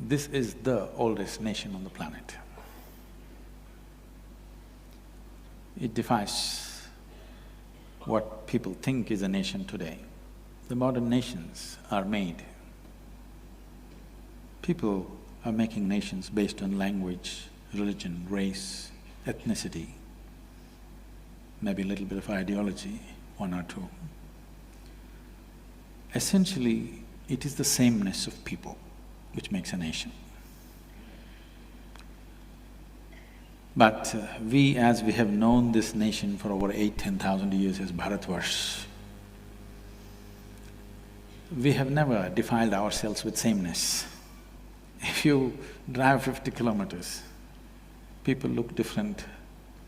This is the oldest nation on the planet. It defies what people think is a nation today. The modern nations are made. People are making nations based on language, religion, race, ethnicity, maybe a little bit of ideology, one or two. Essentially, it is the sameness of people which makes a nation. But we, as we have known this nation for over 8,000–10,000 years as Bharatvarsh, we have never defiled ourselves with sameness. If you drive 50 kilometers, people look different,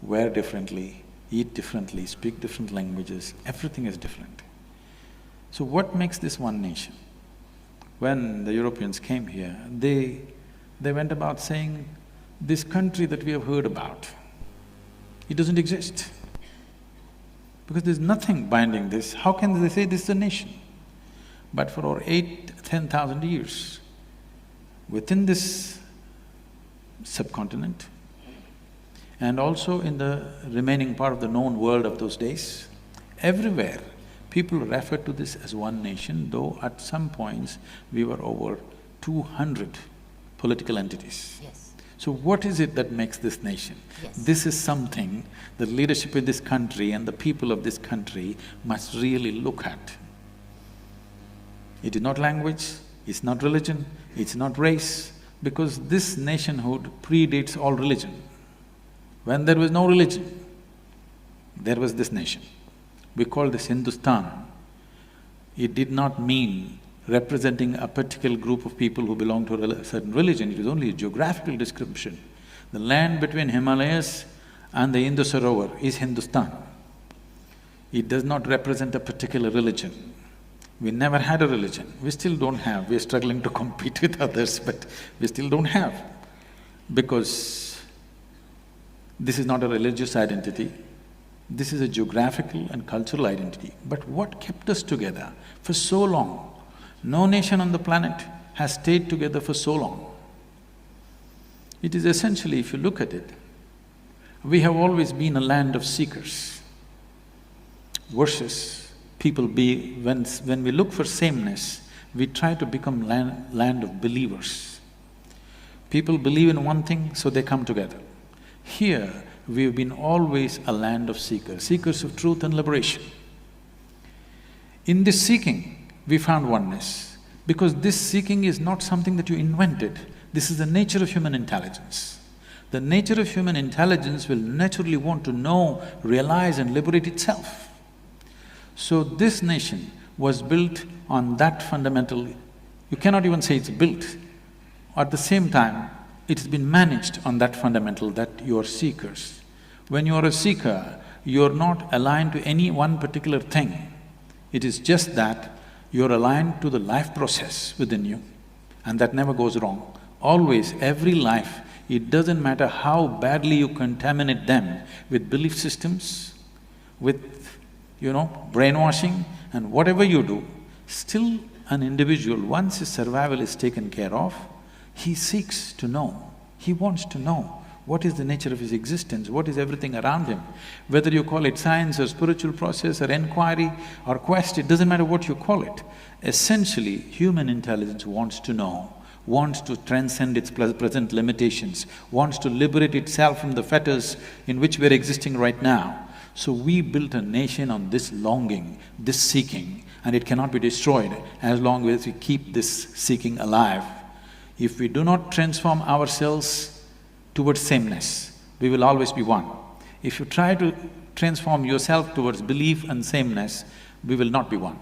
wear differently, eat differently, speak different languages, everything is different. So what makes this one nation? When the Europeans came here, they went about saying, this country that we have heard about, it doesn't exist. Because there's nothing binding this, how can they say this is a nation? But for over 8–10,000 years, within this subcontinent and also in the remaining part of the known world of those days, everywhere people refer to this as one nation, though at some points we were over 200 political entities. Yes. So what is it that makes this nation? Yes. This is something the leadership of this country and the people of this country must really look at. It is not language, it's not religion, it's not race, because this nationhood predates all religion. When there was no religion, there was this nation. We call this Hindustan. It did not mean representing a particular group of people who belong to a certain religion, it was only a geographical description. The land between Himalayas and the Indus Sarovar is Hindustan. It does not represent a particular religion. We never had a religion, we still don't have, we're struggling to compete with others, but we still don't have. Because this is not a religious identity, this is a geographical and cultural identity. But what kept us together for so long? No nation on the planet has stayed together for so long. It is essentially, if you look at it, we have always been a land of seekers versus people be… When we look for sameness, we try to become land of believers. People believe in one thing, so they come together. Here, we've been always a land of seekers, seekers of truth and liberation. In this seeking, we found oneness, because this seeking is not something that you invented, this is the nature of human intelligence. The nature of human intelligence will naturally want to know, realize and liberate itself. So this nation was built on that fundamental… You cannot even say it's built. At the same time, it has been managed on that fundamental that you are seekers. When you are a seeker, you are not aligned to any one particular thing. It is just that you're aligned to the life process within you, and that never goes wrong. Always, every life, it doesn't matter how badly you contaminate them with belief systems, with brainwashing and whatever you do, still an individual, once his survival is taken care of, he seeks to know, he wants to know what is the nature of his existence, what is everything around him. Whether you call it science or spiritual process or inquiry or quest, it doesn't matter what you call it. Essentially, human intelligence wants to know, wants to transcend its present limitations, wants to liberate itself from the fetters in which we're existing right now. So we built a nation on this longing, this seeking, and it cannot be destroyed as long as we keep this seeking alive. If we do not transform ourselves towards sameness, we will always be one. If you try to transform yourself towards belief and sameness, we will not be one.